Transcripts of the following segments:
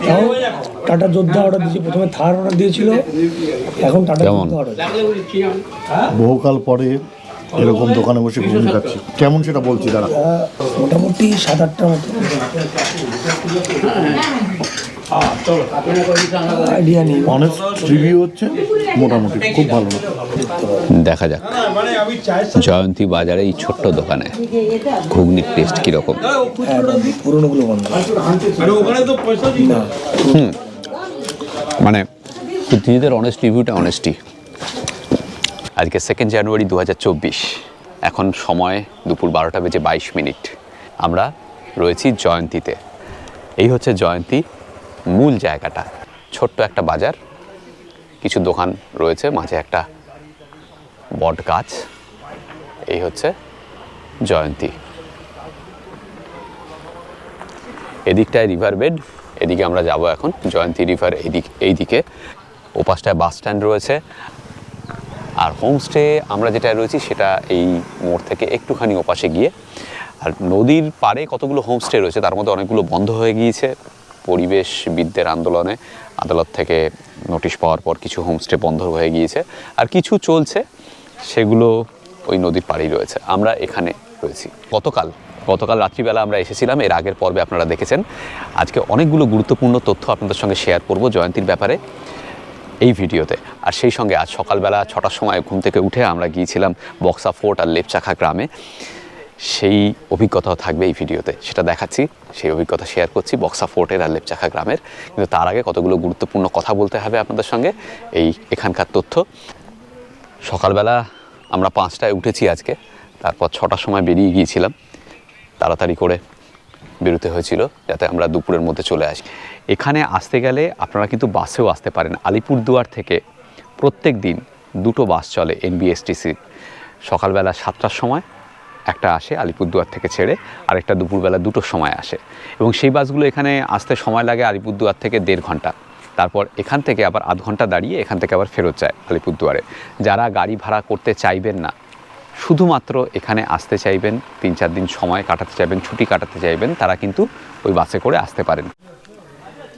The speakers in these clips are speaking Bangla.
তাও টাটা যোদ্ধা অর্ডার দিয়েছে, প্রথমে থার অর্ডার দিয়েছিল, এখন টাটা যোদ্ধা অর্ডার। বহুকাল পরে এরকম দোকানে বসে ঘুগনি খাচ্ছি, কেমন সেটা বলছি দাঁড়া। মোটামুটি 7-8টার মতো আইডিয়া নেই। অনেস্ট রিভিউ হচ্ছে মোটামুটি খুব ভালো না। দেখা যাক জয়ন্তী বাজারে এই ছোট্ট দোকানে ঘুগনির টেস্ট কীরকম। পুরোনোগুলো বন্ধ না, মানে বুদ্ধিজীবীদের অনেস্ট রিভিউটা অনেস্টি। আজকে 2 জানুয়ারি 2024, এখন সময় দুপুর 12:22। আমরা রয়েছি জয়ন্তীতে। এই হচ্ছে জয়ন্তী মূল জায়গাটা, ছোট্ট একটা বাজার, কিছু দোকান রয়েছে, মাঝে একটা বট গাছ। এই হচ্ছে জয়ন্তী। এদিকটায় রিভার বেড, এদিকে আমরা যাব এখন। জয়ন্তী রিভার এইদিকে, ওপাশটায় বাস স্ট্যান্ড রয়েছে। আর হোমস্টে আমরা যেটা রয়েছি সেটা এই মোড় থেকে একটুখানি ওপাশে গিয়ে। আর নদীর পাড়ে কতগুলো হোমস্টে রয়েছে, তার মধ্যে অনেকগুলো বন্ধ হয়ে গিয়েছে পরিবেশবিদদের আন্দোলনে। আদালত থেকে নোটিশ পাওয়ার পর কিছু হোমস্টে বন্ধ হয়ে গিয়েছে, আর কিছু চলছে, সেগুলো ওই নদীর পাড়েই রয়েছে। আমরা এখানে রয়েছি। গতকাল রাত্রিবেলা আমরা এসেছিলাম, এর আগের পর্বে আপনারা দেখেছেন। আজকে অনেকগুলো গুরুত্বপূর্ণ তথ্য আপনাদের সঙ্গে শেয়ার করব জয়ন্তীর ব্যাপারে এই ভিডিওতে। আর সেই সঙ্গে আজ সকালবেলা 6টার সময় ঘুম থেকে উঠে আমরা গিয়েছিলাম বক্সা ফোর্ট আর লেপচাখা গ্রামে। সেই অভিজ্ঞতাও থাকবে এই ভিডিওতে, সেটা দেখাচ্ছি, সেই অভিজ্ঞতা শেয়ার করছি বক্সা ফোর্টের আর লেপচাখা গ্রামের। কিন্তু তার আগে কতগুলো গুরুত্বপূর্ণ কথা বলতে হবে আপনাদের সঙ্গে, এখানকার তথ্য। সকালবেলা আমরা 5টায় উঠেছি আজকে, তারপর 6টার সময় বেরিয়ে গিয়েছিলাম। তাড়াতাড়ি করে বেরোতে হয়েছিল যাতে আমরা দুপুরের মধ্যে চলে আসি। এখানে আসতে গেলে আপনারা কিন্তু বাসেও আসতে পারেন। আলিপুরদুয়ার থেকে প্রত্যেক দিন 2টো বাস চলে এনবিএসটিসির। সকালবেলা 7টার সময় একটা আসে আলিপুরদুয়ার থেকে ছেড়ে, আরেকটা দুপুরবেলা 2টোর সময় আসে। এবং সেই বাসগুলো এখানে আসতে সময় লাগে আলিপুরদুয়ার থেকে 1.5 ঘন্টা। তারপর এখান থেকে আবার আধ ঘন্টা দাঁড়িয়ে এখান থেকে আবার ফেরত যায় আলিপুরদুয়ারে। যারা গাড়ি ভাড়া করতে চাইবেন না, শুধুমাত্র এখানে আসতে চাইবেন, 3-4 দিন সময় কাটাতে চাইবেন, ছুটি কাটাতে চাইবেন, তারা কিন্তু ওই বাসে করে আসতে পারেন।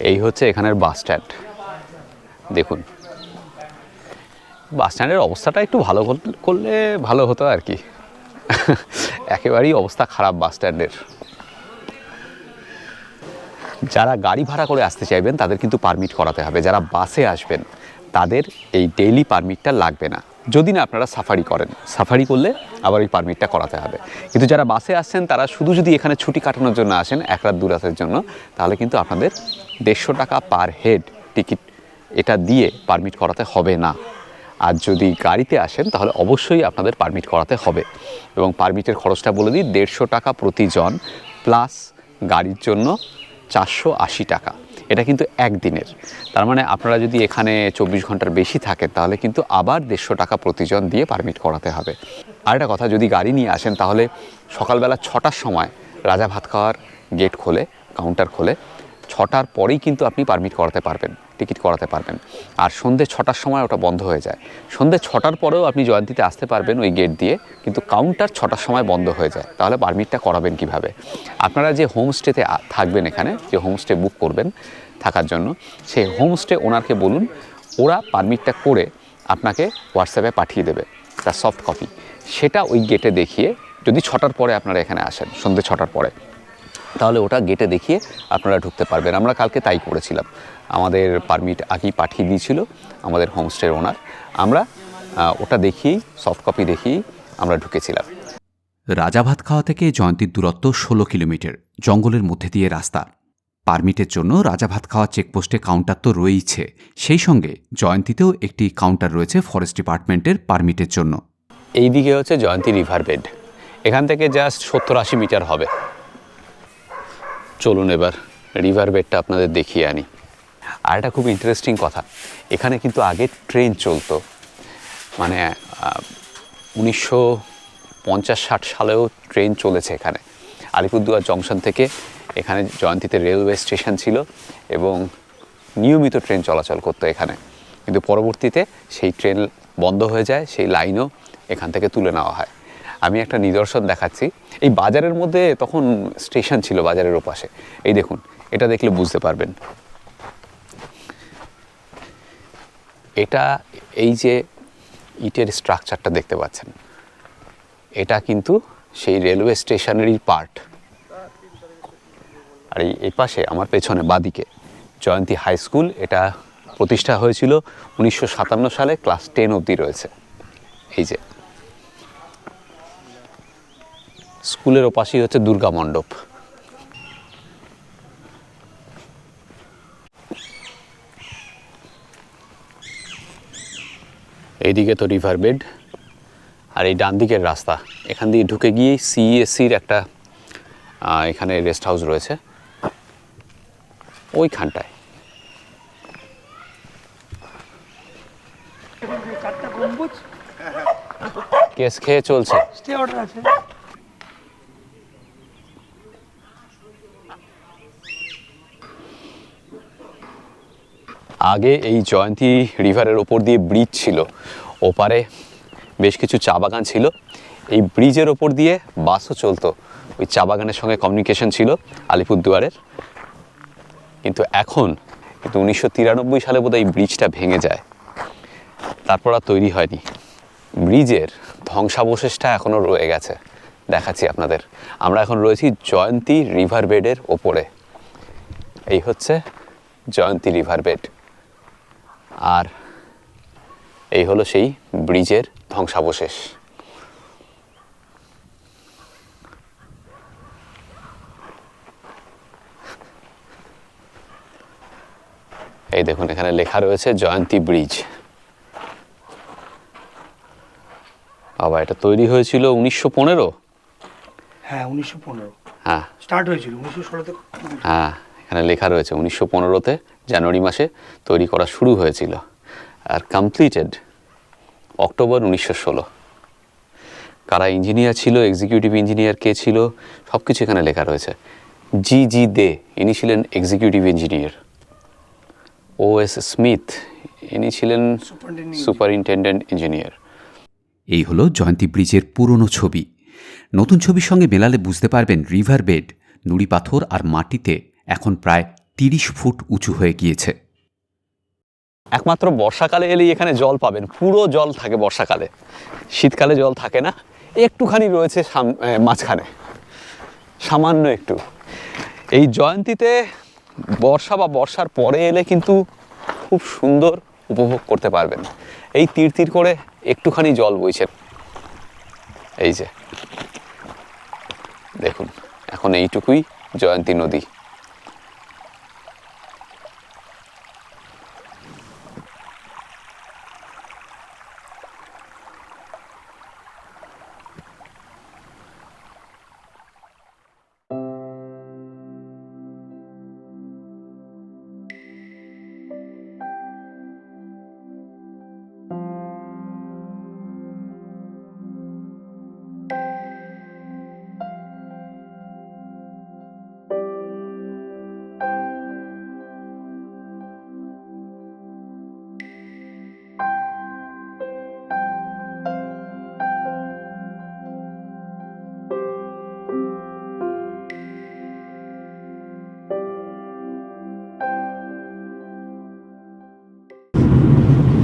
এই হচ্ছে এখানের বাস স্ট্যান্ড। দেখুন, বাস স্ট্যান্ডের অবস্থাটা একটু ভালো করলে ভালো হতো আর কি। একেবারেই অবস্থা খারাপ বাস স্ট্যান্ডের। যারা গাড়ি ভাড়া করে আসতে চাইবেন তাদের কিন্তু পারমিট করাতে হবে। যারা বাসে আসবেন তাদের এই ডেইলি পারমিটটা লাগবে না, যদি না আপনারা সাফারি করেন। সাফারি করলে আবার এই পারমিটটা করাতে হবে। কিন্তু যারা বাসে আসছেন তারা শুধু যদি এখানে ছুটি কাটানোর জন্য আসেন, 1 রাত 2 রাতের জন্য, তাহলে কিন্তু আপনাদের 150 টাকা পার হেড টিকিট এটা দিয়ে পারমিট করাতে হবে না। আর যদি গাড়িতে আসেন তাহলে অবশ্যই আপনাদের পারমিট করাতে হবে। এবং পারমিটের খরচটা বলে দিই, 150 টাকা প্রতিজন, প্লাস গাড়ির জন্য 480 টাকা। এটা কিন্তু একদিনের। তার মানে আপনারা যদি এখানে 24 ঘন্টার বেশি থাকেন তাহলে কিন্তু আবার 150 টাকা প্রতিজন দিয়ে পারমিট করাতে হবে। আর একটা কথা, যদি গাড়ি নিয়ে আসেন তাহলে সকালবেলা 6টার সময় রাজা ভাত খাওয়ার গেট খোলে, কাউন্টার খোলে। 6টার পরেই কিন্তু আপনি পারমিট করাতে পারবেন, টিকিট করাতে পারবেন। আর সন্ধ্যে 6টার সময় ওটা বন্ধ হয়ে যায়। সন্ধ্যে 6টার পরেও আপনি জয়ন্তীতে আসতে পারবেন ওই গেট দিয়ে, কিন্তু কাউন্টার 6টার সময় বন্ধ হয়ে যায়। তাহলে পারমিটটা করাবেন কিভাবে? আপনারা যে হোমস্টেতে থাকবেন, এখানে যে হোমস্টে বুক করবেন থাকার জন্য, সেই হোমস্টে ওনারকে বলুন, ওরা পারমিটটা করে আপনাকে হোয়াটসঅ্যাপে পাঠিয়ে দেবে তার সফট কপি। সেটা ওই গেটে দেখিয়ে, যদি 6টার পরে আপনারা এখানে আসেন, সন্ধ্যে 6টার পরে, তাহলে ওটা গেটে দেখিয়ে আপনারা ঢুকতে পারবেন। আমরা কালকে তাই করেছিলাম। আমাদের পারমিট আগেই পাঠিয়ে দিয়েছিল আমাদের হোমস্টের ওনার। আমরা ওটা দেখিয়েই, সফট কপি দেখিয়েই আমরা ঢুকেছিলাম। রাজাভাত খাওয়া থেকে জয়ন্তীর দূরত্ব 16 কিলোমিটার, জঙ্গলের মধ্যে দিয়ে রাস্তা। পারমিটের জন্য রাজাভাত খাওয়া চেকপোস্টে কাউন্টার তো রয়েইছে, সেই সঙ্গে জয়ন্তীতেও একটি কাউন্টার রয়েছে ফরেস্ট ডিপার্টমেন্টের পারমিটের জন্য। এই দিকে হচ্ছে জয়ন্তী রিভার বেড, এখান থেকে জাস্ট 70-80 মিটার হবে। চলুন এবার রিভার বেডটা আপনাদের দেখিয়ে আনি। আর একটা খুব ইন্টারেস্টিং কথা, এখানে কিন্তু আগে ট্রেন চলতো, মানে 1950-60 সালেও ট্রেন চলেছে এখানে। আলিপুরদুয়ার জংশন থেকে এখানে জয়ন্তীতে রেলওয়ে স্টেশন ছিল এবং নিয়মিত ট্রেন চলাচল করতো এখানে। কিন্তু পরবর্তীতে সেই ট্রেন বন্ধ হয়ে যায়, সেই লাইনও এখান থেকে তুলে নেওয়া হয়। আমি একটা নিদর্শন দেখাচ্ছি। এই বাজারের মধ্যে তখন স্টেশন ছিল, বাজারের ওপাশে। এই দেখুন, এটা দেখলে বুঝতে পারবেন। এটা এই যে ইটের স্ট্রাকচারটা দেখতে পাচ্ছেন, এটা কিন্তু সেই রেলওয়ে স্টেশনেরই পার্ট। আর এই পাশে আমার পেছনে বাদিকে জয়ন্তী হাই স্কুল, এটা প্রতিষ্ঠা হয়েছিল 1957 সালে, ক্লাস 10 অবধি রয়েছে। এই যে স্কুলের ওপাশেই হচ্ছে দুর্গা মণ্ডপ। এইদিকে তো রিভার বেড, আর এই ডান দিকের রাস্তা, এখান দিয়ে ঢুকে গিয়েই সিএসসির একটা এখানে রেস্ট হাউস রয়েছে ওইখানটায়। কেস খেয়ে চলছে। আগে এই জয়ন্তী রিভারের ওপর দিয়ে ব্রিজ ছিল, ওপারে বেশ কিছু চা বাগান ছিল, এই ব্রিজের ওপর দিয়ে বাসও চলতো, ওই চা বাগানের সঙ্গে কমিউনিকেশন ছিল আলিপুরদুয়ারের। কিন্তু এখন 1993 সালে বোধহয় এই ব্রিজটা ভেঙে যায়, তারপর আর তৈরি হয়নি। ব্রিজের ধ্বংসাবশেষটা এখনও রয়ে গেছে, দেখাচ্ছি আপনাদের। আমরা এখন রয়েছি জয়ন্তী রিভার বেডের ওপরে। এই হচ্ছে জয়ন্তী রিভার বেড, আর এই হলো সেই ব্রিজের ধ্বংসাবশেষ। এই দেখুন, এখানে লেখা রয়েছে জয়ন্তী ব্রিজ। বাবা, এটা তৈরি হয়েছিল 1915। হ্যাঁ, 1915। হ্যাঁ, স্টার্ট হয়েছিল 1916-তে। হ্যাঁ, এখানে লেখা রয়েছে 1915-তে জানুয়ারি মাসে তৈরি করা শুরু হয়েছিল, আর কমপ্লিটেড অক্টোবর 1916। কারা ইঞ্জিনিয়ার ছিল, এক্সিকিউটিভ ইঞ্জিনিয়ার কে ছিল, সব কিছু এখানে লেখা রয়েছে। জি দে, ইনি ছিলেন এক্সিকিউটিভ ইঞ্জিনিয়ার। OS স্মিথ, ইনি ছিলেন সুপারিনটেন্ডেন্ট ইঞ্জিনিয়ার। এই হলো জয়ন্তী ব্রিজের পুরনো ছবি। নতুন ছবির সঙ্গে মেলালে বুঝতে পারবেন রিভার বেড নুড়ি পাথর আর মাটিতে এখন প্রায় 30 ফুট উঁচু হয়ে গিয়েছে। একমাত্র বর্ষাকালে এলেই এখানে জল পাবেন, পুরো জল থাকে বর্ষাকালে, শীতকালে জল থাকে না, একটুখানি রয়েছে মাঝখানে, সামান্য একটু। এই জয়ন্তীতে বর্ষা বা বর্ষার পরে এলে কিন্তু খুব সুন্দর উপভোগ করতে পারবেন। এই তীর তীর করে একটুখানি জল বইছে, এই যে দেখুন, এখন এইটুকুই জয়ন্তী নদী।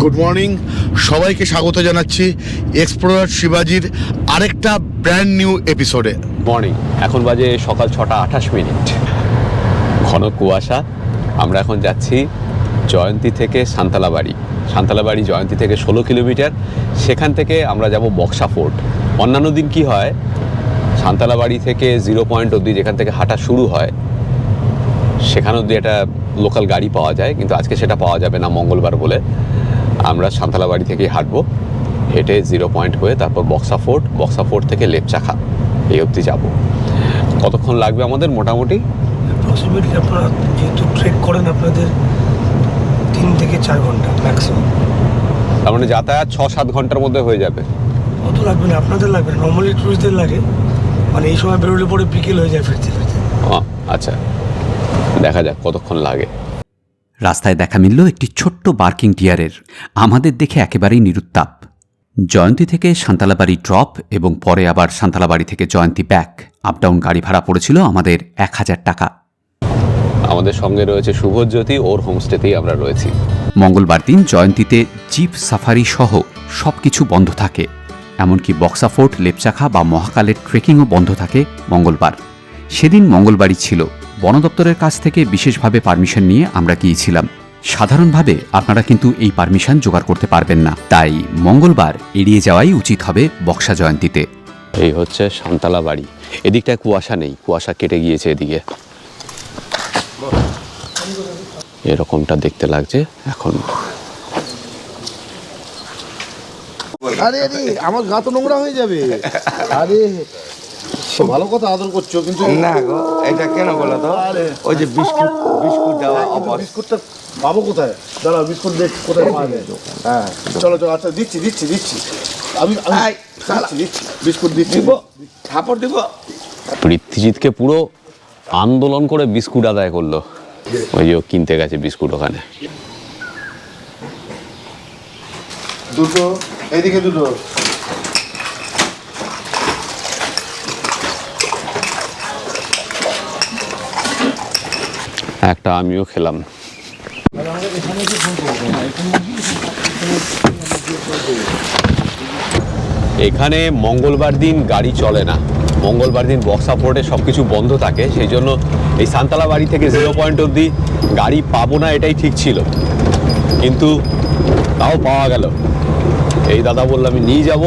গুড মর্নিং, সবাইকে স্বাগত জানাচ্ছি এক্সপ্লোরার শিবাজির আরেকটা ব্র্যান্ড নিউ এপিসোডে। মর্নিং, এখন বাজে সকাল 6:28। ঘন কুয়াশা। আমরা এখন যাচ্ছি জয়ন্তী থেকে সান্তালাবাড়ি। সান্তালাবাড়ি জয়ন্তী থেকে 16 কিলোমিটার, সেখান থেকে আমরা যাব বক্সা ফোর্ট। অন্যান্য দিন কি হয়, সান্তালাবাড়ি থেকে 0 পয়েন্ট অবধি যেখান থেকে হাঁটা শুরু হয় সেখান অবধি একটা লোকাল গাড়ি পাওয়া যায়, কিন্তু আজকে সেটা পাওয়া যাবে না মঙ্গলবার বলে। আমরা সান্তালাবাড়ি থেকেই হাঁটবো, হেঁটে 0 পয়েন্ট হয়ে তারপর বক্সা ফোর্ট, বক্সা ফোর্ট থেকে লেপচাখা, এই অবধি যাব। কতক্ষণ লাগবে আমাদের মোটামুটি? অ্যাপ্রক্সিমেটলি আপনারা যেহেতু ট্রেক করেন, আপনাদের 3 থেকে 4 ঘন্টা ম্যাক্সিমাম। তার মানে যাতায়াত 6-7 ঘন্টার মধ্যে হয়ে যাবে। অত লাগবে না, আপনাদের লাগবে না, নর্মালি টুরিস্টদের লাগে, মানে এই সময় বেরোলে পরে বিকেল হয়ে যায় ফিরতে ফিরতে। আচ্ছা, দেখা যাক কতক্ষণ লাগে। রাস্তায় দেখা মিলল একটি ছোট্ট বার্কিং ডিয়ারের। আমাদের দেখে একেবারেই নিরুত্তাপ। জয়ন্তী থেকে সান্তালাবাড়ি ড্রপ এবং পরে আবার সান্তালাবাড়ি থেকে জয়ন্তী ব্যাক, আপ ডাউন গাড়ি ভাড়া পড়েছিল আমাদের 1000 টাকা। আমাদের সঙ্গে রয়েছে শুভজ্যোতি, ওর হোমস্টেতেই আমরা রয়েছি। মঙ্গলবার দিন জয়ন্তীতে জিপ সাফারি সহ সবকিছু বন্ধ থাকে, এমনকি বক্সা ফোর্ট, লেপচাখা বা মহাকালের ট্রেকিংও বন্ধ থাকে মঙ্গলবার। সেদিন মঙ্গলবারই ছিল। বন দপ্তরের কাছ থেকে বিশেষভাবে পারমিশন নিয়ে আমরা গিয়েছিলাম। সাধারণভাবে আপনারা কিন্তু এই পারমিশন জোগাড় করতে পারবেন না, তাই মঙ্গলবার এড়িয়ে যাওয়াই উচিত হবে বক্সা জয়ন্তীতে। এই হচ্ছে সান্তালা বাড়ি। এদিকটায় কুয়াশা নেই, কুয়াশা কেটে গিয়েছে এদিকে। এরকমটা দেখতে লাগছে এখন। আরে আরে আমার গা তো নোংরা হয়ে যাবে। আরে ভালো কথা আদর করছো, কিন্তু না গো, এটা কেন বলো তো? ওই যে বিস্কুট বিস্কুট দেওয়া অবস্থা। বিস্কুটটা পাবো কোথায়? দাঁড়াও, বিস্কুট দেখ কোথায় পাওয়া যায়। হ্যাঁ চলো চলো, আচ্ছা দিচ্ছি দিচ্ছি দিচ্ছি, আমি এই, শালা। দিচ্ছি বিস্কুট দিচ্ছি। দিব থাপড় দিব। পৃথ্বীজিৎকে পুরো আন্দোলন করে বিস্কুট আদায় করলো। ওই যে ও কিনতে গেছে বিস্কুট ওখানে। দুটো এইদিকে দুটো। একটা আমিও খেলাম। এখানে মঙ্গলবার দিন গাড়ি চলে না, মঙ্গলবার দিন বক্সা ফোর্টে সব কিছু বন্ধ থাকে। সেই জন্য এই সান্তালা বাড়ি থেকে 0 পয়েন্ট অবধি গাড়ি পাবো না, এটাই ঠিক ছিল, কিন্তু তাও পাওয়া গেল। এই দাদা বললো আমি নিয়ে যাব।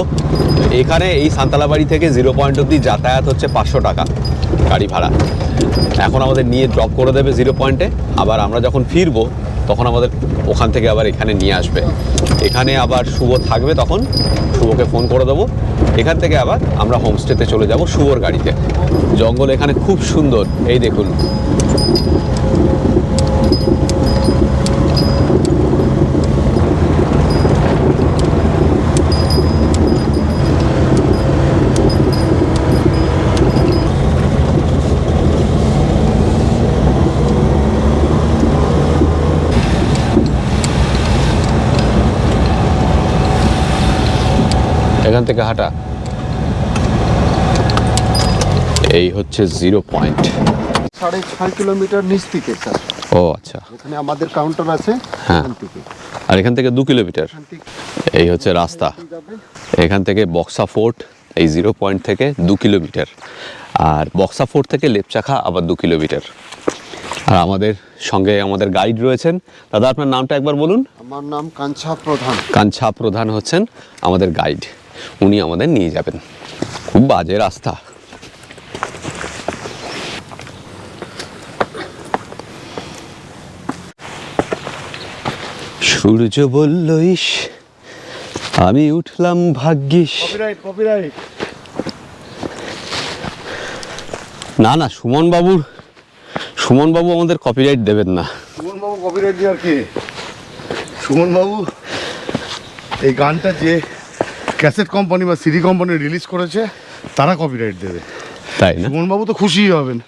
এখানে এই সান্তালা বাড়ি থেকে 0 পয়েন্ট অবধি যাতায়াত হচ্ছে 500 টাকা গাড়ি ভাড়া। এখন আমাদের নিয়ে ড্রপ করে দেবে 0 পয়েন্টে, আবার আমরা যখন ফিরবো তখন আমাদের ওখান থেকে আবার এখানে নিয়ে আসবে। এখানে আবার শুভ থাকবে, তখন শুভকে ফোন করে দেবো। এখান থেকে আবার আমরা হোমস্টেতে চলে যাব শুভর গাড়িতে। জঙ্গল এখানে খুব সুন্দর, এই দেখুন। এখান থেকে হাঁটা। এই হচ্ছে 0 পয়েন্ট। 6.5 কিলোমিটার নিচ থেকে স্যার, ও আচ্ছা, এখানে আমাদের কাউন্টার আছে। হ্যাঁ। এখান থেকে আর এখান থেকে 2 কিলোমিটার। এখান থেকে এই হচ্ছে রাস্তা। যাবে। এখান থেকে বক্সা ফোর্ট এই 0 পয়েন্ট থেকে 2 কিলোমিটার, আর বক্সা ফোর্ট থেকে লেপচাখা আবার 2 কিলোমিটার। আর আমাদের সঙ্গে আমাদের গাইড রয়েছেন। দাদা আপনার নামটা একবার বলুন। আমার নাম কাঞ্ছা প্রধান। কাঞ্ছা প্রধান হচ্ছেন আমাদের গাইড, উনি আমাদের নিয়ে যাবেন। খুব বাজে রাস্তা। সূর্য বলল ইস, আমি উঠলাম ভাগ্যিস। Copyright copyright. না না, সুমন বাবু আমাদের কপিরাইট দেবেন না। সুমন বাবু কপিরাইট দিয়ে আর কি? সুমন বাবু এই গানটা যে ক্যাসেট কোম্পানি বা সিডি কোম্পানি রিলিজ করেছে তারা কপিরাইট দেবে, তাই না? সুমন বাবু তো খুশিই হবেন।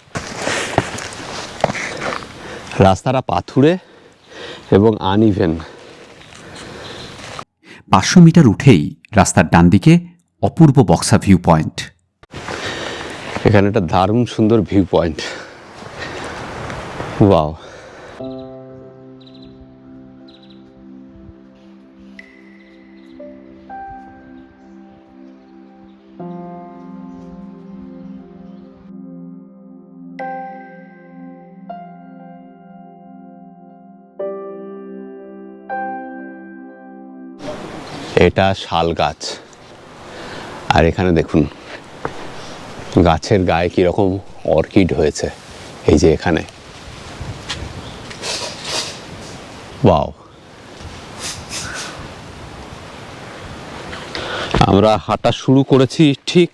রাস্তাটা পাথুরে এবং আনইভেন। 500 মিটার উঠেই রাস্তার ডান দিকে অপূর্ব বক্সা ভিউ পয়েন্ট। এখানে একটা দারুণ সুন্দর ভিউ পয়েন্ট। ওয়াও। এটা শাল গাছ, আর এখানে দেখুন গাছের গায়ে কিরকম অর্কিড হয়েছে, এই যে এখানে। ওয়াও। আমরা হাঁটা শুরু করেছি ঠিক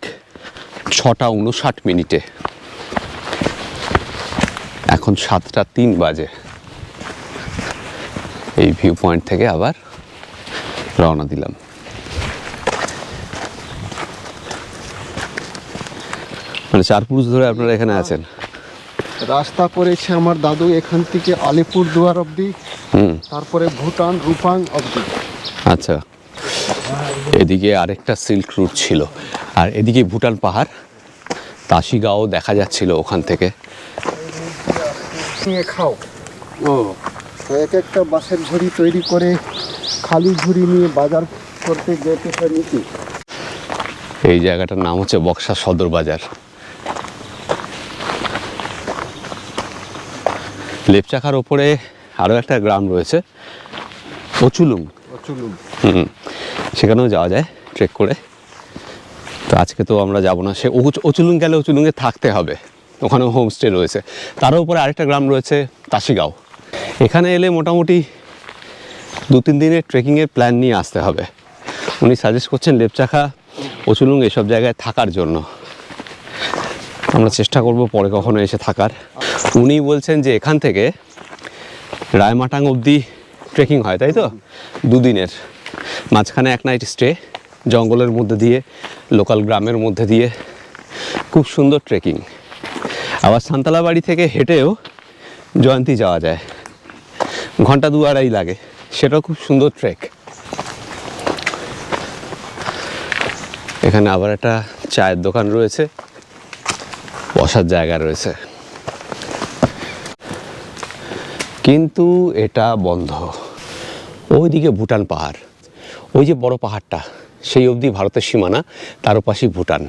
6টা 59 মিনিটে, এখন 7টা 3 বাজে। এই ভিউ পয়েন্ট থেকে আবার রওনা দিলাম। মানে 4 পুরুষ ধরে আপনারা এখানে আছেন? রাস্তা পড়েছে আমার দাদু এখান থেকে আলিপুরদুয়ার অবধি, তারপরে ভুটান রুপাং অবধি। আচ্ছা, এদিকে আরেকটা সিল্ক রুট ছিল, আর এদিকে ভুটান পাহাড়, তাসিগাঁও দেখা যাচ্ছিল ওখান থেকে। নিয়ে খাও। ও তো এক একটা বাঁশের ঝুড়ি তৈরি করে খালি ঝুড়ি নিয়ে বাজার করতে যেতে হয় নিতে। এই জায়গাটার নাম হচ্ছে বক্সা সদর বাজার। লেপচাখার ওপরে আরও একটা গ্রাম রয়েছে অচুলুং। চলুন। সেখানেও যাওয়া যায় ট্রেক করে। তো আজকে তো আমরা যাব না, সে অচুলুং গেলে অচুলুংয়ে থাকতে হবে, ওখানেও হোমস্টে রয়েছে। তার উপরে আরেকটা গ্রাম রয়েছে তাসিগাঁও। এখানে এলে মোটামুটি 2-3 দিনের ট্রেকিংয়ের প্ল্যান নিয়ে আসতে হবে। উনি সাজেস্ট করছেন লেপচাখা, অচুলুং এসব জায়গায় থাকার জন্য। আমরা চেষ্টা করব পরে কখনো এসে থাকার। উনি বলছেন যে এখান থেকে রায়মাটাং অবধি ট্রেকিং হয়, তাই তো? 2 দিনের, মাঝখানে 1 নাইট স্টে, জঙ্গলের মধ্যে দিয়ে, লোকাল গ্রামের মধ্যে দিয়ে, খুব সুন্দর ট্রেকিং। আবার সান্তালাবাড়ি থেকে হেঁটেও জয়ন্তী যাওয়া যায়, ঘন্টা 2-2.5 লাগে, সেটাও খুব সুন্দর ট্রেক। এখানে আবার একটা চায়ের দোকান রয়েছে, বসার জায়গা রয়েছে, কিন্তু এটা বন্ধ। ওইদিকে ভুটান পাহাড়, ওই যে বড় পাহাড়টা, সেই অবধি ভারতের সীমানা, তার পাশেই ভুটান।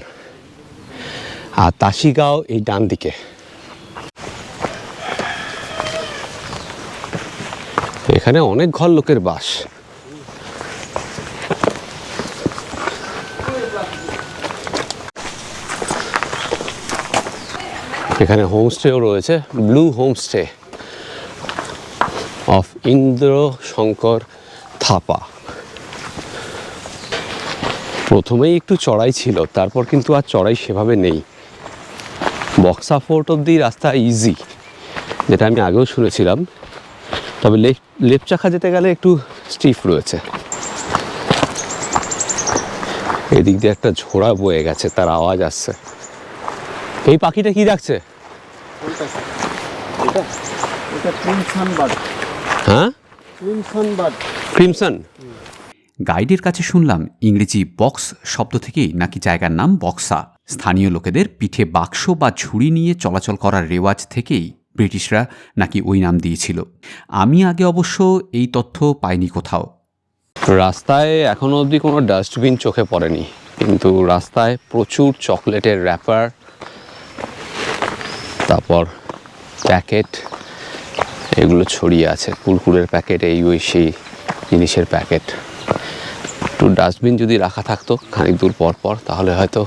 আর তাসিগাঁও এই ডান দিকে। এখানে অনেক ঘর লোকের বাস। এখানে হোমস্টেও রয়েছে, blue homestay of Indra Shankar Thapa. প্রথমেই একটু চড়াই ছিল, তারপর কিন্তু আর চড়াই সেভাবে নেই। বক্সা ফোর্ট অব্দি রাস্তা ইজি, যেটা আমি আগেও শুনেছিলাম, তবে লেপচাখা যেতে গেলে একটু স্টিফ রয়েছে। এদিক দিয়ে একটা ঝোড়া বয়ে গেছে, তার আওয়াজ আসছে। এই পাখিটা কি ডাকছে? এটা এটা ক্রিমসন বার্ড। হ্যাঁ, ক্রিমসন বার্ড। ক্রিমসন। গাইডের কাছে শুনলাম ইংরেজি বক্স শব্দ থেকেই নাকি জায়গার নাম বক্সা। স্থানীয় লোকেদের পিঠে বাক্স বা ঝুড়ি নিয়ে চলাচল করার রেওয়াজ থেকেই ব্রিটিশরা নাকি ওই নাম দিয়েছিল। আমি আগে অবশ্য এই তথ্য পাইনি কোথাও। রাস্তায় এখনো অবধি কোনো ডাস্টবিন চোখে পড়েনি, কিন্তু রাস্তায় প্রচুর চকলেটের র্যাপার, তারপর প্যাকেট, এগুলো ছড়িয়ে আছে। কুরকুরের প্যাকেট, এই ওই সেই জিনিসের প্যাকেট। একটু ডাস্টবিন যদি রাখা থাকতো খানিক দূর পর পর, তাহলে হয়তো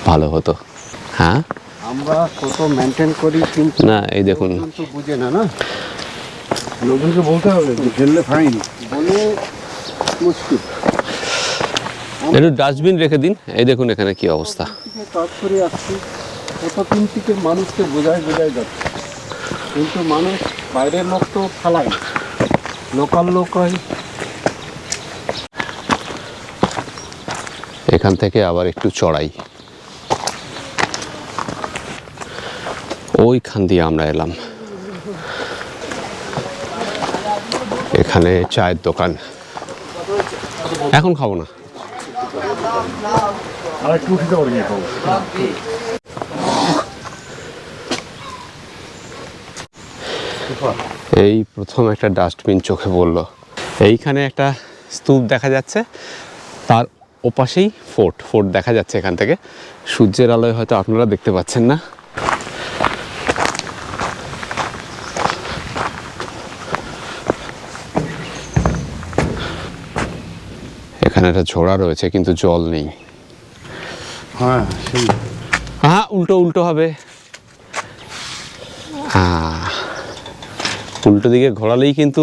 ভালো হতো। হ্যাঁ, আমরা কত মেনটেন করি, কিন্তু না এই দেখুন, তো বুঝে না। না লোকজনকে বলতে হবে যে ফেললে ফাইন। বলে মুশকিল। একটু ডাস্টবিন রেখে দিন। এই দেখুন এখানে কি অবস্থা। থেকে কাজ করে আসছি, কতদিন থেকে মানুষকে বোঝায় যাচ্ছে, কিন্তু মানুষ, বাইরের লোক তো ফালায়, লোকাল লোকরাই। এখান থেকে আবার একটু চড়াই, ওইখান দিয়ে আমরা এলাম। এখানে চায়ের দোকান, এখন খাবো না। আর একটু উঠিতে পারি খাবো। এই প্রথম একটা ডাস্টবিন চোখে পড়লো। এইখানে একটা স্তূপ দেখা যাচ্ছে, তার ওপাশেই ফোর্ট দেখা যাচ্ছে এখান থেকে। সূর্যের আলোয় হয়তো আপনারা দেখতে পাচ্ছেন না। এখানে একটা ঝোড়া রয়েছে, কিন্তু জল নেই। হ্যাঁ সেই হ্যাঁ, উল্টো হবে। উল্টো দিকে ঘোরালেই কিন্তু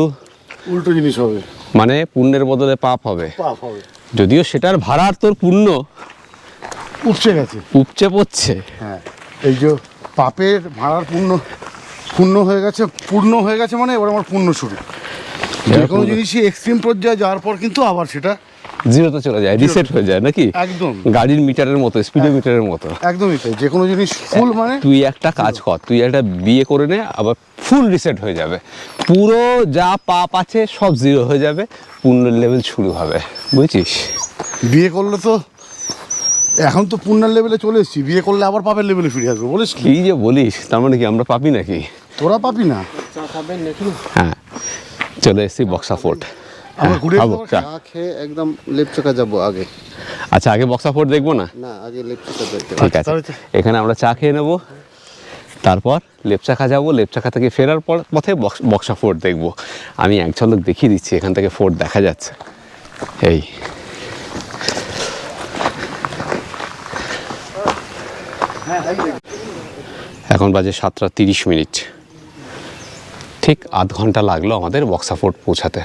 উল্টো জিনিস হবে, মানে পুণ্যের বদলে পাপ হবে। পাপ হবে। যদিও সেটার ভাড়ার তোর পুণ্য উপচে গেছে। উপচে পড়ছে। হ্যাঁ, এই যে পাপের ভাড়ার পূর্ণ হয়ে গেছে মানে এবার আমার পূর্ণ শুরু। যে কোনো জিনিসই এক্সট্রিম পর্যায়ে যাওয়ার পর কিন্তু আবার সেটা জিরোতে চলে যায়, রিসেট হয়ে যায় নাকি? একদম গাড়ির মিটারের মতো, স্পিডোমিটারের মতো। একদমই তাই। যে কোনো জিনিস ফুল মানে তুই একটা কাজ কর, তুই একটা বিয়ে করে নে, আবার ফুল রিসেট হয়ে যাবে। পুরো যা পাপ আছে সব জিরো হয়ে যাবে, পুণ্যের লেভেল শুরু হবে, বুঝছিস? বিয়ে করলে তো এখন তো পুণ্যের লেভেলে চলে এসেছি, বিয়ে করলে আবার পাপের লেভেলে ফিরে আসবো, বলিস কি? কি যে বলিস, তার মানে কি আমরা পাপি নাকি? তোরা পাবি না। চা খাবেন নাকি? হ্যাঁ, চলে এসেছি বক্সা ফোর্ট। আমরা ঘুরে খাবো চা। চা খেয়ে একদম লেপচাকা যাবো আগে। আচ্ছা, আগে বক্সা ফোর্ট দেখবো না? না, আগে লেপচাকা দেখতে। ঠিক আছে, এখানে আমরা চা খেয়ে নেবো, তারপর লেপচাখা যাবো, লেপচাখা থেকে ফেরার পথে বক্সা ফোর্ট দেখবো। আমি এক ঝলক দেখিয়ে দিচ্ছি, এখান থেকে ফোর্ট দেখা যাচ্ছে। এই এখন বাজে 7:30। ঠিক আধ ঘন্টা লাগলো আমাদের বক্সা ফোর্ট পৌঁছাতে।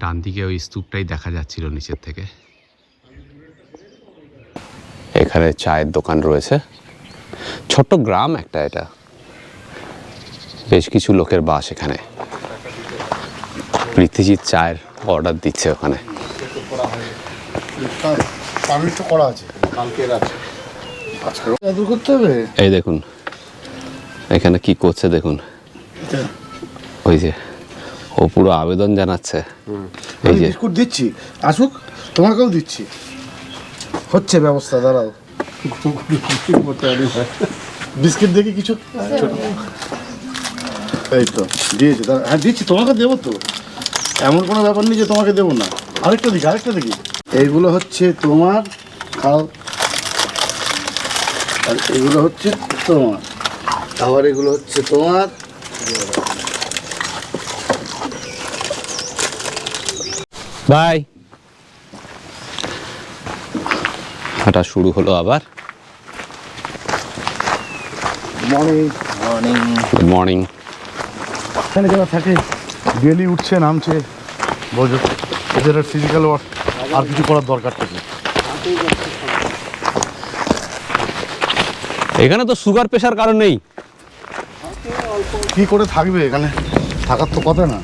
ডান দিকে ওই স্তূপটাই দেখা যাচ্ছিল নিচের থেকে। এখানে চায়ের দোকান রয়েছে, ছোট্ট গ্রাম একটা এটা, বেশ কিছু লোকের বাস এখানে। পৃথ্বীজিৎ চায়ের অর্ডার দিচ্ছে ওখানে। পারমিট করা আছে, কালকের আছে। আচ্ছা, জাদু করতে হবে। এই দেখুন এখানে কি করছে দেখুন, ওই যে ও পুরো আবেদন জানাচ্ছে। এই যে বিস্কুট দিচ্ছি, আসুক, তোমাকেও দিচ্ছি, হচ্ছে ব্যবস্থা। দাঁড়াও, বিস্কিট দেখি কিছু। এই তো দিয়েছি, হ্যাঁ দিচ্ছি, তোমাকে দেবো তো, এমন কোনো ব্যাপার নেই যে তোমাকে দেবো না। আরেকটা দেখি। এইগুলো হচ্ছে তোমার, খাও। আর এগুলো হচ্ছে তোমার, আবার এগুলো হচ্ছে তোমার। বাই। হাঁটা শুরু হলো আবার। Good morning. এখানে যারা থাকে ডেলি উঠছে নামছে, বোঝো এদের ফিজিক্যাল ওয়ার্ক আর কিছু করার দরকার থাকে। এখানে তো সুগার প্রেশার কারণ নেই। কি করে থাকবে এখানে, থাকার তো কথা না।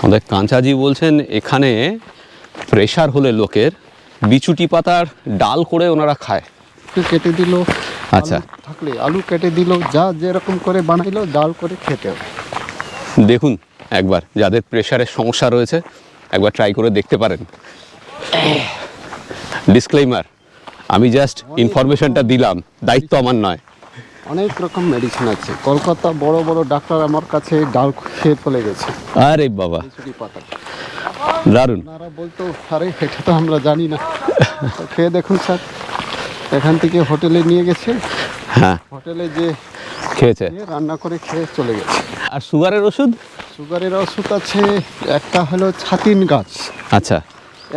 আমাদের কাঞ্চাজি বলছেন এখানে প্রেশার হলে লোকের বিচুটি পাতার ডাল করে ওনারা খায়। একটু কেটে দিল, আচ্ছা, আলু থাকলে আলু কেটে দিল, যা যেরকম করে বানাইলো ডাল করে খেতে হবে। দেখুন একবার, যাদের প্রেশারের সমস্যা রয়েছে একবার ট্রাই করে দেখতে পারেন। ডিসক্লেইমার, আমি জাস্ট ইনফরমেশনটা দিলাম, দায়িত্ব আমার নয়। অনেক রকম মেডিসিন আছে। কলকাতা বড় বড় ডাক্তার আমার কাছে ডাল খেয়ে চলে গেছে, আরে বাবা, বিচুটি পাতা। দারুণ। ওনারা বলতো আরে এটা তো আমরা জানি না। তো খেয়ে দেখুন স্যার, এখান থেকে হোটেলে নিয়ে গেছে, হ্যাঁ, হোটেলে যে খেয়েছে। রান্না করে খেয়ে চলে গেছে। আর সুগারের ওষুধ? সুগারের ওষুধ আছে, একটা হলো ছাতিন গাছ, আচ্ছা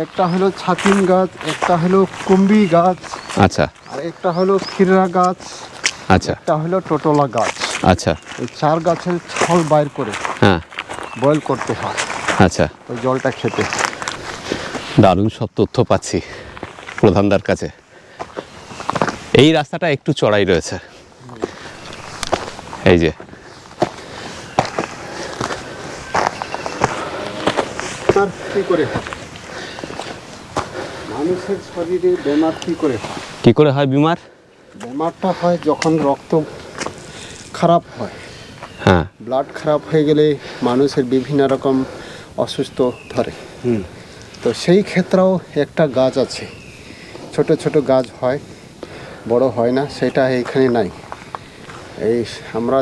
একটা হলো ছাতিন গাছ, একটা হলো কুম্বি গাছ, আচ্ছা আর একটা হলো খিররা গাছ, আচ্ছা একটা হলো টোটোলা গাছ। আচ্ছা, এই 4 গাছের ছল বাইর করে হ্যাঁ বয়েল করতে হয়, আচ্ছা। ওই জলটা খেতে। দারুণ সব তথ্য পাচ্ছি প্রধানদার কাছে। এই রাস্তাটা একটু চড়াই রয়েছে, এই যে আর কি করে হয়? মানুষের শরীরে বেমার কি করে হয়? কি করে হয় বিমার? বেমারটা হয় যখন রক্ত খারাপ হয়, হ্যাঁ, ব্লাড খারাপ হয়ে গেলে মানুষের বিভিন্ন রকম অসুস্থ ধরে। তো সেই ক্ষেত্রেও একটা গাছ আছে, ছোট ছোট গাছ হয়, বড় হয় না, সেটা এইখানে নাই। এই আমরা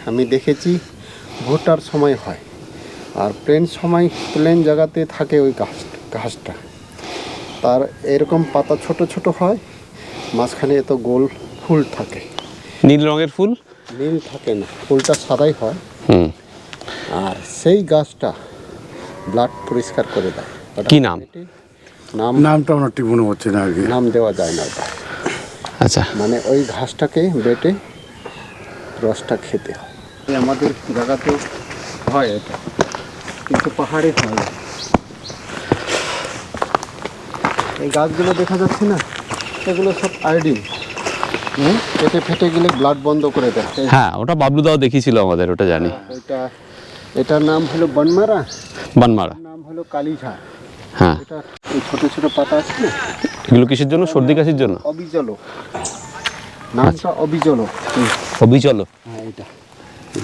আমি দেখেছি ভোটার সময় হয়, আর প্লেন জায়গাতে থাকে ওই ঘাসটা। তার এরকম পাতা ছোট ছোট হয়, মাঝখানে এত গোল ফুল থাকে। নীল রঙের ফুল? নীল থাকে না, ফুলটা সাদাই হয়। হুম, আর সেই গাছটা ব্লাড পরিষ্কার করে দেয়। ওটা কি নাম? নামটা আমার ঠিক মনে হচ্ছে না আর কি। নাম দেওয়া যায় না ওটা। আচ্ছা, মানে ওই ঘাসটাকে বেটে রসটা খেতে হয়। আমাদের জায়গাতেও হয় এটা, কিন্তু পাহাড়ে হয় না। এই গাছগুলো দেখা যাচ্ছে না, এগুলো সব আয়োডিন। পেটে ফেটে গেলে ব্লাড বন্ধ করে দেয়। হ্যাঁ, ওটা বাবলুদাও দেখিয়েছিল আমাদের, ওটা জানি। এটার নাম হলো বনমারা, বানমারা। নাম হলো কালীঝাড়। হ্যাঁ, এটা এই ছোট ছোট পাতা আছে না, এগুলো কিসের জন্য? সর্দি কাশির জন্য? অবিজলো, নামটা অবিজলো। অবিচলো? হ্যাঁ, এটা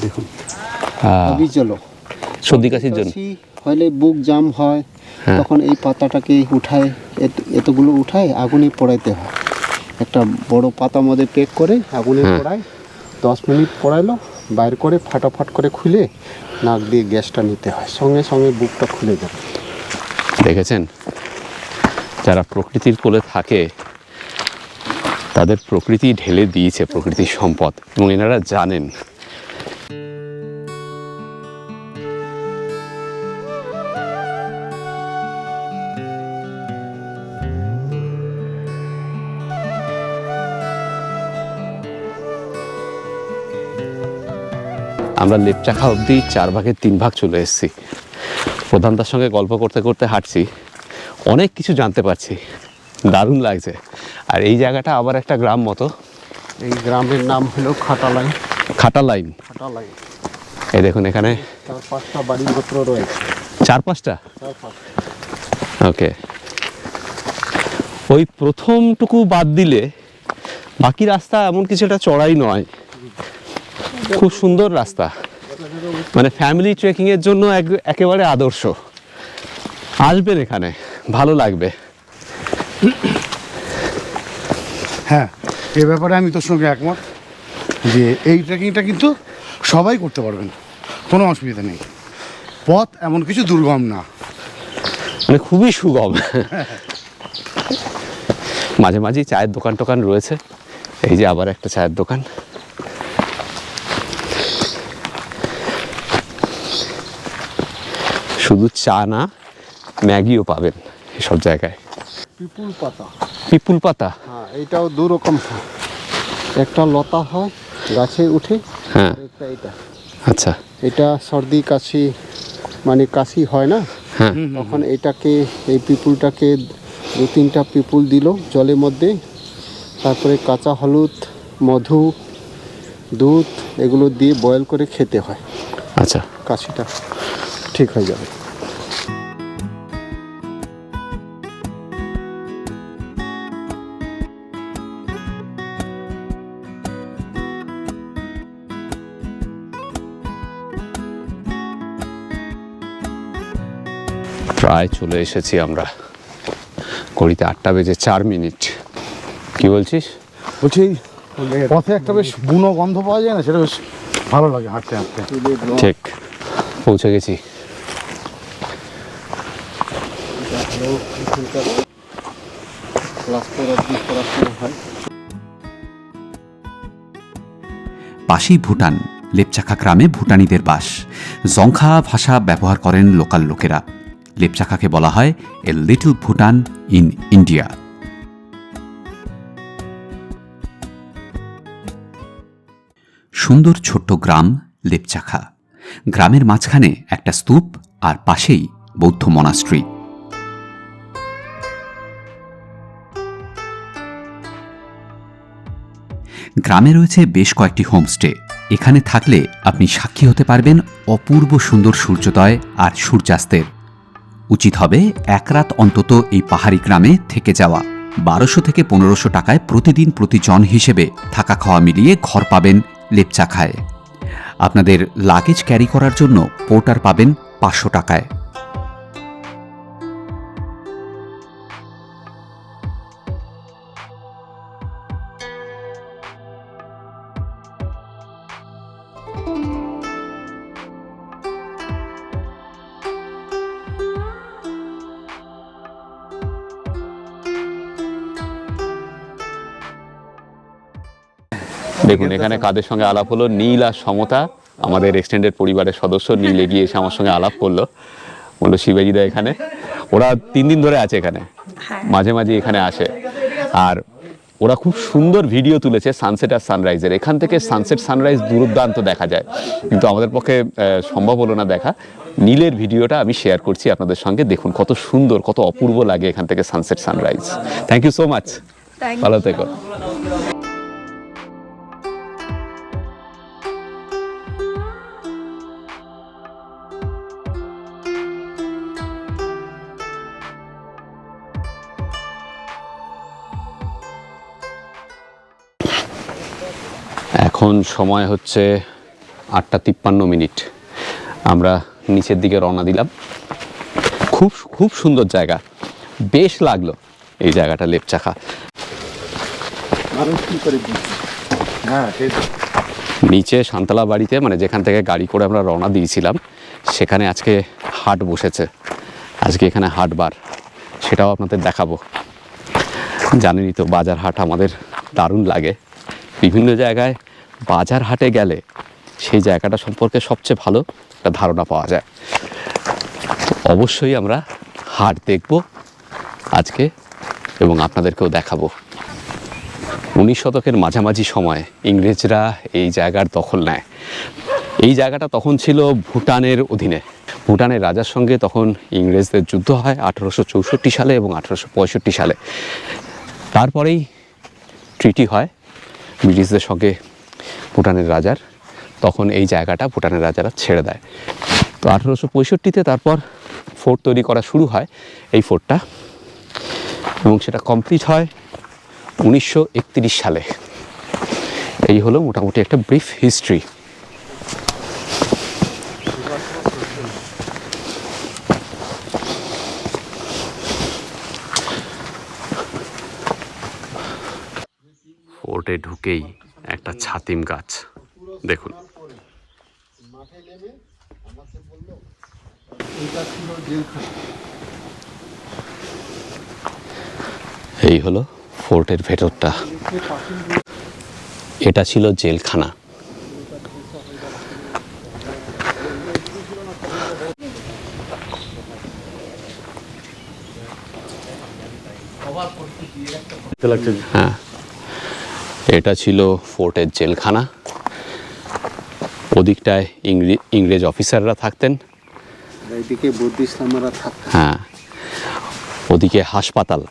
দেখুন, হ্যাঁ, অবিজলো। সর্দি কাশির জন্য। কাশি হলে বুক জাম হয়, হ্যাঁ। তখন এই পাতাটাকে উঠায়, এতগুলো উঠায় আগুনে পোড়াইতে হয়। একটা বড় পাতার মধ্যে প্যাক করে আগুনে পোড়ায় 10 মিনিট পোড়াইলো, বাইর করে ফাটাফাট করে খুলে নাক দিয়ে গ্যাসটা নিতে হয়, সঙ্গে সঙ্গে বুকটা খুলে যাবে। দেখেছেন, যারা প্রকৃতির কোলে থাকে তাদের প্রকৃতি ঢেলে দিয়েছে প্রকৃতির সম্পদ, এবং এনারা জানেন। আমরা লেপচাখা অবধি 4 ভাগের 3 ভাগ চলে এসেছি। প্রধানতার সঙ্গে গল্প করতে করতে হাঁটছি, অনেক কিছু জানতে পারছি, দারুণ লাগছে। আর এই জায়গাটা আবার একটা গ্রাম মতো। এই গ্রামের নাম হলো খাটালাই। খাটালাইন। খাটালাই, এই দেখুন এখানে 4-5টা বাড়িপত্র রয়েছে। 4-5টা? ওকে। ওই প্রথমটুকু বাদ দিলে বাকি রাস্তা এমন কিছু একটা চড়াই নয়, খুব সুন্দর রাস্তা, মানে ফ্যামিলি ট্রেকিংয়ের জন্য একেবারে আদর্শ। আসবেন এখানে, ভালো লাগবে। হ্যাঁ, এ ব্যাপারে আমি তোর সঙ্গে একমত যে এই ট্রেকিংটা কিন্তু সবাই করতে পারবেন, কোনো অসুবিধা নেই। পথ এমন কিছু দুর্গম না, মানে খুবই সুগম। মাঝে মাঝে চায়ের দোকান টোকান রয়েছে, এই যে আবার একটা চায়ের দোকান। শুধু চা না, ম্যাগিও পাবেন এসব জায়গায়। পিপুল পাতা। পিপুল পাতা? হ্যাঁ, এটাও দু রকম হয়, একটা লতা হয় গাছে উঠে, হ্যাঁ। একটা এটা। আচ্ছা। এটা সর্দি কাশি, মানে কাশি হয় না, হ্যাঁ। তখন এটাকে, এই পিপুলটাকে 2-3টা পিপুল দিল জলের মধ্যে, তারপরে কাঁচা হলুদ, মধু, দুধ এগুলো দিয়ে বয়েল করে খেতে হয়। আচ্ছা। কাশিটা ঠিক হয়ে যাবে। প্রায় চলে এসেছি আমরা, ঘড়িতে 8টা বেজে 4 মিনিট। কি বলছিস? বলছি পথে একটা বেশ বুনো গন্ধ পাওয়া যায় না, সেটা বেশ ভালো লাগে হাঁটতে হাঁটতে। ঠিক, পৌঁছে গেছি। পাশেই ভুটান। লেপচাখা গ্রামে ভুটানিদের বাস। জংখা ভাষা ব্যবহার করেন লোকাল লোকেরা। লেপচাখাকে বলা হয় a little Bhutan in India. সুন্দর ছোট্ট গ্রাম লেপচাখা। গ্রামের মাঝখানে একটা স্তূপ আর পাশেই বৌদ্ধ মনাস্ট্রি। গ্রামে রয়েছে বেশ কয়েকটি হোমস্টে। এখানে থাকলে আপনি সাক্ষী হতে পারবেন অপূর্ব সুন্দর সূর্যোদয় আর সূর্যাস্তের। উচিত হবে 1 রাত অন্তত এই পাহাড়ি গ্রামে থেকে যাওয়া। 1200 থেকে 1500 টাকায় প্রতিদিন প্রতিজন হিসেবে থাকা খাওয়া মিলিয়ে ঘর পাবেন লেপচাখায়। আপনাদের লাগেজ ক্যারি করার জন্য পোর্টার পাবেন 500 টাকায়। দেখুন এখানে কাদের সঙ্গে আলাপ হলো, নীল আর সমতা, আমাদের এক্সটেন্ডেড পরিবারের সদস্য। নীল এগিয়ে এসে আমার সঙ্গে আলাপ করলো, বললো শিবাজিদা এখানে। ওরা 3 দিন ধরে আছে এখানে, মাঝে মাঝে এখানে আসে। আর ওরা খুব সুন্দর ভিডিও তুলেছে সানসেট আর সানরাইজের। এখান থেকে সানসেট সানরাইজ দুর্দান্ত দেখা যায়, কিন্তু আমাদের পক্ষে সম্ভব হলো না দেখা। নীলের ভিডিওটা আমি শেয়ার করছি আপনাদের সঙ্গে, দেখুন কত সুন্দর, কত অপূর্ব লাগে এখান থেকে sunset sunrise. Thank you so much, ভালো থেকো। এখন সময় হচ্ছে 8:53। আমরা নিচের দিকে রওনা দিলাম। খুব খুব সুন্দর জায়গা, বেশ লাগলো এই জায়গাটা লেপচাখা। মানুষ কী করে বুঝবে? হ্যাঁ সেই তো। নিচে শান্তলা বাড়িতে, মানে যেখান থেকে গাড়ি করে আমরা রওনা দিয়েছিলাম, সেখানে আজকে হাট বসেছে। আজকে এখানে হাটবার, সেটাও আপনাদের দেখাবো। জানেনই তো বাজার হাট আমাদের দারুণ লাগে। বিভিন্ন জায়গায় বাজার হাটে গেলে সেই জায়গাটা সম্পর্কে সবচেয়ে ভালো একটা ধারণা পাওয়া যায়। অবশ্যই আমরা হাট দেখব আজকে এবং আপনাদেরকেও দেখাবো। 19 শতকের মাঝামাঝি সময় ইংরেজরা এই জায়গার দখল নেয়। এই জায়গাটা তখন ছিল ভুটানের অধীনে। ভুটানের রাজার সঙ্গে তখন ইংরেজদের যুদ্ধ হয় 1864 সালে এবং 1865 সালে। তারপরেই ট্রিটি হয় ব্রিটিশদের সঙ্গে ভুটানের রাজার। তখন এই জায়গাটা ভুটানের রাজারা ছেড়ে দেয়। তো 1865-তে তারপর ফোর্ট তৈরি করা শুরু হয়, এই ফোর্টটা, এবং সেটা কমপ্লিট হয় 1931 সালে। এই হলো মোটামুটি একটা ব্রিফ হিস্ট্রি। ফোর্টে ঢুকেই একটা ছাতিম গাছ দেখুন। এই হলো ফোর্টের ভেতরটা। এটা ছিল জেলখানা। হ্যাঁ, এটা ছিল ফোর্টের জেলখানা। ওদিকটায় ইংরেজ অফিসাররা থাকতেন, এইদিকে বুদ্ধিস্ট আমরা থাকতাম। হ্যাঁ, ওদিকে হাসপাতাল,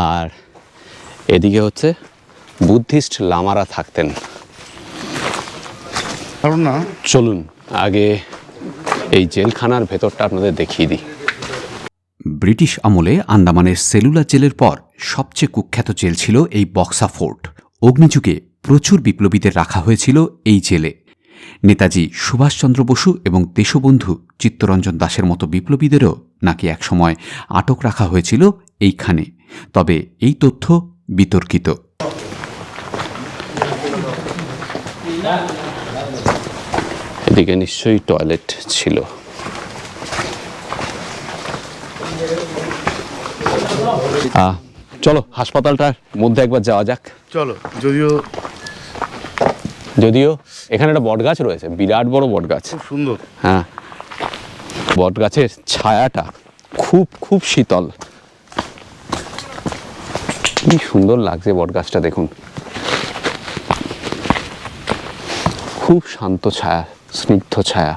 আর এদিকে হচ্ছে বুদ্ধিস্ট লামারা থাকতেন। কারণ না, চলুন আগে এই জেলখানার ভেতরটা আপনাদের দেখিয়ে দিই। ব্রিটিশ আমলে আন্দামানের সেলুলার জেলের পর সবচেয়ে কুখ্যাত জেল ছিল এই বক্সা ফোর্ট। অগ্নিযুগে প্রচুর বিপ্লবীদের রাখা হয়েছিল এই জেলে। নেতাজি সুভাষচন্দ্র বসু এবং দেশবন্ধু চিত্তরঞ্জন দাসের মতো বিপ্লবীদেরও নাকি একসময় আটক রাখা হয়েছিল এইখানে। তবে এই তথ্য বিতর্কিত। এদিকে নিশ্চয়ই টয়লেট ছিল। চলো হাসপাতালটার মধ্যে একবার যাওয়া যাক। চলো। যদিও এখানে একটা বট গাছ রয়েছে, বিরাট বড় বট গাছ, খুব সুন্দর। হ্যাঁ, বট গাছের ছায়াটা খুব খুব শীতল। কি সুন্দর লাগছে বট গাছটা, দেখুন, খুব শান্ত ছায়া, স্নিগ্ধ ছায়া।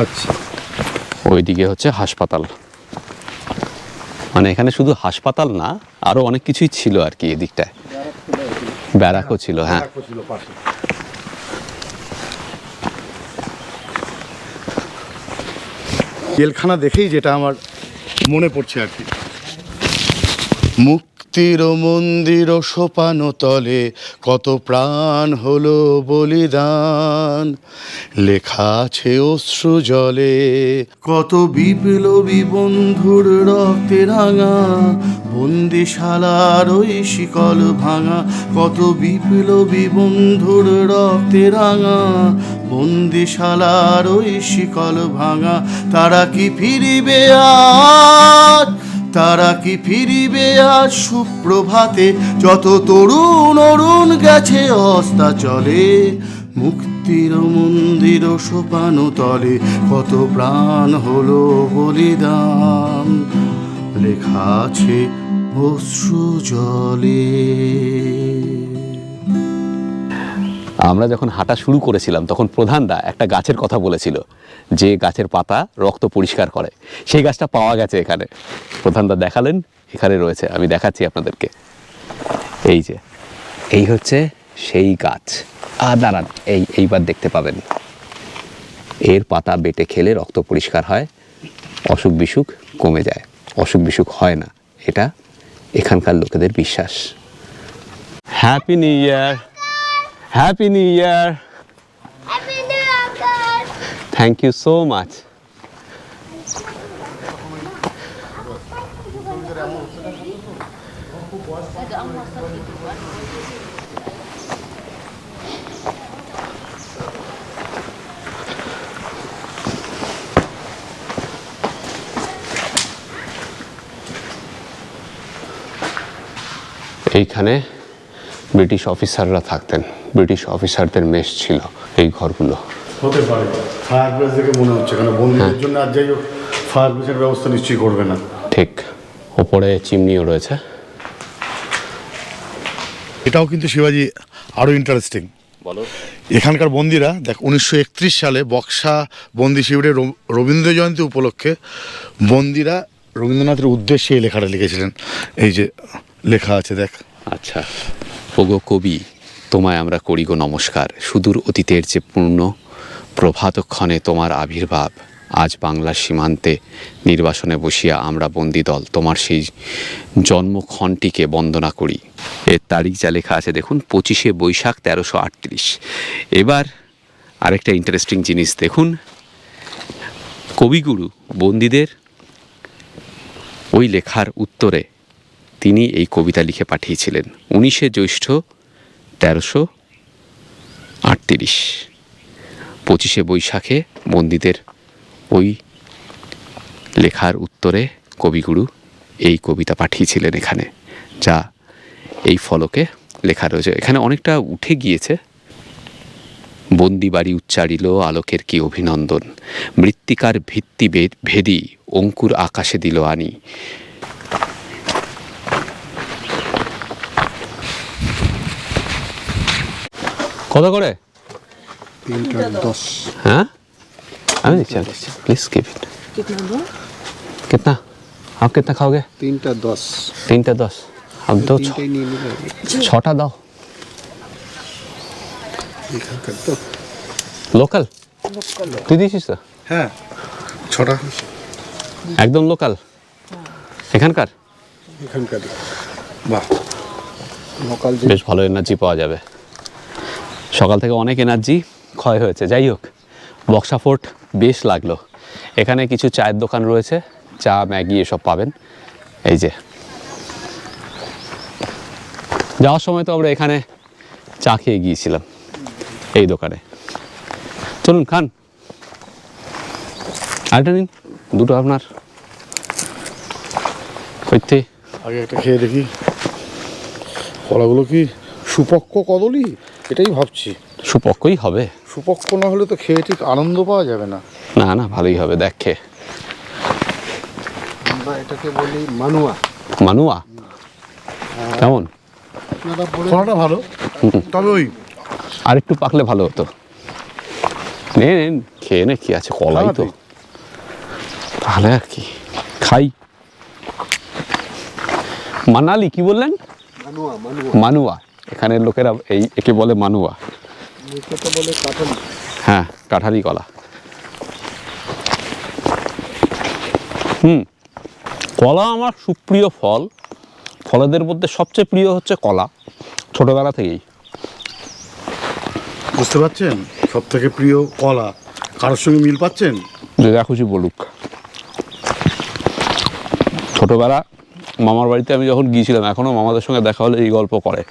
আচ্ছা, ওইদিকে হচ্ছে হাসপাতাল। মানে এখানে শুধু হাসপাতাল না, আরো অনেক কিছুই ছিল আর কি। এদিকটায় ব্যারাকও ছিল। হ্যাঁ, জেলখানা দেখেই যেটা আমার মনে পড়ছে আর কি, মুক্তির মন্দির সোপানো তলে কত প্রাণ হলো বলিদান, লেখা আছে অশ্রু জলে কত বিপ্লবী বন্ধুর রক্তে রাঙা, বন্দিশালার ওই শিকল ভাঙা, কত বিপ্লবী বন্ধুর রক্তে রাঙা, বন্দিশালার ওই শিকল ভাঙা। তারা কি ফিরিবে আজ, তারা কি ফিরিবে আজ সুপ্রভাতে, যত তরুণ অরুণ গেছে অস্তাচলে, মুক্তির মন্দির সোপানো তলে কত প্রাণ হলো বলিদান, লেখা আছে অশ্রু জলে। আমরা যখন হাঁটা শুরু করেছিলাম তখন প্রধানদা একটা গাছের কথা বলেছিল, যে গাছের পাতা রক্ত পরিষ্কার করে। সেই গাছটা পাওয়া গেছে এখানে। প্রধানদা দেখালেন, এখানে রয়েছে, আমি দেখাচ্ছি আপনাদেরকে। এই যে, এই হচ্ছে সেই গাছ। দাঁড়ান, এইবার দেখতে পাবেন। এর পাতা বেটে খেলে রক্ত পরিষ্কার হয়, অসুখ বিসুখ কমে যায়, অসুখ বিসুখ হয় না। এটা এখানকার লোকেদের বিশ্বাস। Happy new year, happy new year. Thank you so much. এইখানে ব্রিটিশ অফিসাররা থাকতেন, ব্রিটিশ অফিসারদের মেস ছিল এই ঘরগুলো। হতে পারে ফায়ার ব্রিগেড দেখে মনে হচ্ছে, কারণ বন্ধুদের জন্য আর যাই হোক ফায়ার ব্রিগেডের ব্যবস্থা নিশ্চয়ই করবে না। ঠিক, ওপরে চিমনিও রয়েছে। এটাও কিন্তু শিবাজি আরও ইন্টারেস্টিং। বলো। এখানকার বন্দীরা দেখ 1931 সালে বক্সা বন্দি শিবিরের রবীন্দ্র জয়ন্তী উপলক্ষে বন্দীরা রবীন্দ্রনাথের উদ্দেশ্যে এই লেখাটা লিখেছিলেন। এই যে লেখা আছে দেখ। আচ্ছা, ওগো কবি, তোমায় আমরা করি গো নমস্কার। সুদূর অতীতের যে পূর্ণ প্রভাতক্ষণে তোমার আবির্ভাব, আজ বাংলার সীমান্তে নির্বাসনে বসিয়া আমরা বন্দী দল তোমার সেই জন্মক্ষণটিকে বন্দনা করি। এর তারিখ যা লেখা আছে দেখুন, 25শে বৈশাখ 1338। এবার আরেকটা ইন্টারেস্টিং জিনিস দেখুন, কবিগুরু বন্দীদের ওই লেখার উত্তরে তিনি এই কবিতা লিখে পাঠিয়েছিলেন 19শে জ্যৈষ্ঠ 1338। 25শে বৈশাখে বন্দীদের ওই লেখার উত্তরে কবিগুরু এই কবিতা পাঠিয়েছিলেন এখানে, যা এই ফলকে লেখা রয়েছে। এখানে অনেকটা উঠে গিয়েছে। বন্দি বাড়ি উচ্চারিল আলোকের কি অভিনন্দন, মৃত্তিকার ভিত্তি ভেদি অঙ্কুর আকাশে দিল আনি। কত করে? 3:10। हाँ আমি দিচ্ছি, प्लीज कीप इट। कितना आप कितना खाओगे? 3:10। 3:10 अब दो তিনটেই নিয়ে নিলে হবে। 6টা দাও। এখানকার তো লোকাল তুই দিয়েছিস তো? হ্যাঁ 6টা একদম লোকাল এখানকার। এখানকারই বাহ, লোকাল যে বেশ ভালো এনার্জি পাওয়া যাবে। সকাল থেকে অনেক এনার্জি ক্ষয় হয়েছে। যাই হোক, বক্সা ফোর্ট বেশ লাগলো। এখানে কিছু চায়ের দোকান রয়েছে, চা ম্যাগি এসব পাবেন। এই যে যাওয়ার সময় তো আমরা এখানে চা খেয়ে গিয়েছিলাম এই দোকানে। চলুন খান, আরেকটা নিন, দুটো আপনার। সত্যি আগে একটা খেয়ে দেখি। কলাগুলো কি সুপক্ষ কদলি? এটাই ভাবছি। সুপক্কই হবে। সুপক্ষ না হলে তো খেয়ে ঠিক আনন্দ পাওয়া যাবে না। না না, ভালোই হবে। দেখ খেয়ে। আমরা এটাকে বলি মানুয়া। মানুয়া কেমন? আপনারা বলে কলাটা ভালো, তবে ওই আর একটু পাকলে ভালো হতো। নে নে, খেয়ে নে, কি আছে, কলাই তো। তাহলে আর কি খাই। মানালি কি বললেন? মানুয়া। মানুয়া মানুয়া। এখানের লোকেরা একে বলে মানুয়া। এটা বলে কাঁঠালি। হ্যাঁ, কাঁঠালি কলা। কলা আমার সুপ্রিয় ফল। ফলেদের মধ্যে সবচেয়ে প্রিয় হচ্ছে কলা, ছোটবেলা থেকেই। বুঝতে পারছেন, সব থেকে প্রিয় কলা। কারোর সঙ্গে মিল পাচ্ছেন? যে যা খুশি বলুক। ছোটবেলা মামার বাড়িতে আমি যখন গিয়েছিলাম, এখনও মামাদের সঙ্গে দেখা হলে এই গল্প করে।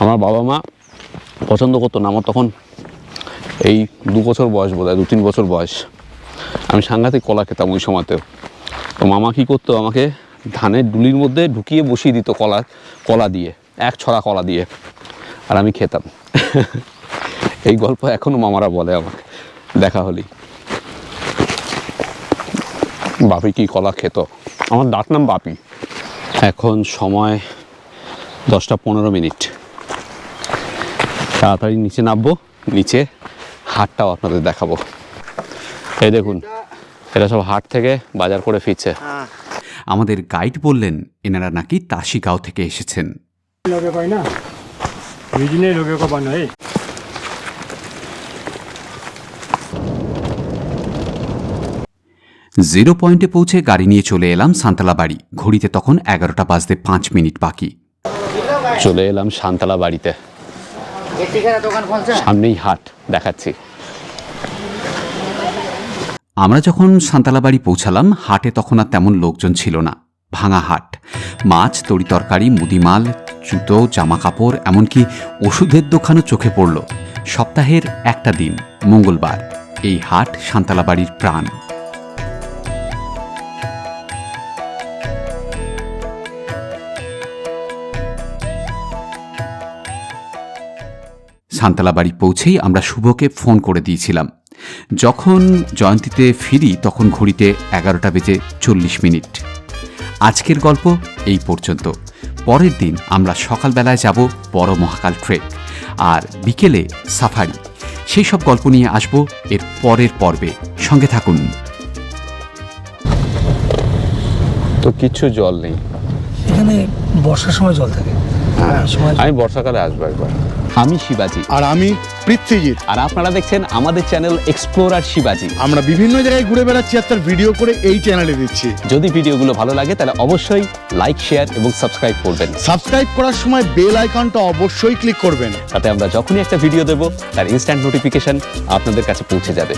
আমার বাবা মা পছন্দ করতো না। আমার তখন এই 2 বছর বয়স, বোধ হয় 2-3 বছর বয়স। আমি সাংঘাতিক কলা খেতাম ওই সময়তেও। তো মামা কী করতো, আমাকে ধানের ডুলির মধ্যে ঢুকিয়ে বসিয়ে দিত কলা দিয়ে, 1 ছড়া কলা দিয়ে, আর আমি খেতাম। এই গল্প এখনও মামারা বলে আমাকে দেখা হলেই। বাপি কি কলা খেত। আমার ডাক নাম বাপি। এখন সময় 10:15। তাড়াতাড়ি নিচে নামবো, নিচে হাটটাও আপনাদের দেখাবো। এই দেখুন, এরা সব হাট থেকে বাজার করে ফিরছে। আমাদের গাইড বললেন এনারা নাকি তাসিগাঁও থেকে এসেছেন। জিরো পয়েন্টে পৌঁছে গাড়ি নিয়ে চলে এলাম সান্তালা বাড়ি। ঘড়িতে তখন 11টা বাজতে 5 মিনিট বাকি। চলে এলাম সান্তালা বাড়িতে। সামনেই হাট, দেখাচ্ছি। আমরা যখন সান্তালা বাড়ি পৌঁছালাম, হাটে তখন আর তেমন লোকজন ছিল না। ভাঙা হাট। মাছ, তরিতরকারি, মুদিমাল, জুতো, জামা কাপড়, এমনকি ওষুধের দোকানও চোখে পড়ল। সপ্তাহের একটা দিন, মঙ্গলবার। এই হাট সান্তালা বাড়ির প্রাণ। সান্তালাবাড়ি পৌঁছেই আমরা শুভকে ফোন করে দিয়েছিলাম। যখন জয়ন্তীতে ফিরি তখন ঘড়িতে 11:40। আজকের গল্প এই পর্যন্ত। পরের দিন আমরা সকালবেলায় যাব বড় মহাকাল ট্রেক, আর বিকেলে সাফারি। সেই সব গল্প নিয়ে আসব এর পরের পর্বে। সঙ্গে থাকুন। তো কিচ্ছু জল নেই। এখানে বর্ষার সময় জল থাকে। এই সময় আমি বর্ষাকালে আসবো একবার। আমি শিবাজি, আর আমি পৃথ্বীজিৎ। আর আপনারা দেখছেন আমাদের চ্যানেল এক্সপ্লোরার শিবাজি। আমরা বিভিন্ন জায়গায় ঘুরে বেড়াচ্ছি আর তার ভিডিও করে এই চ্যানেলে দিচ্ছি। যদি ভিডিওগুলো ভালো লাগে তাহলে অবশ্যই লাইক, শেয়ার এবং সাবস্ক্রাইব করবেন। সাবস্ক্রাইব করার সময় বেল আইকনটা অবশ্যই ক্লিক করবেন, তাতে আমরা যখনই একটা ভিডিও দেব তার ইনস্ট্যান্ট নোটিফিকেশন আপনাদের কাছে পৌঁছে যাবে।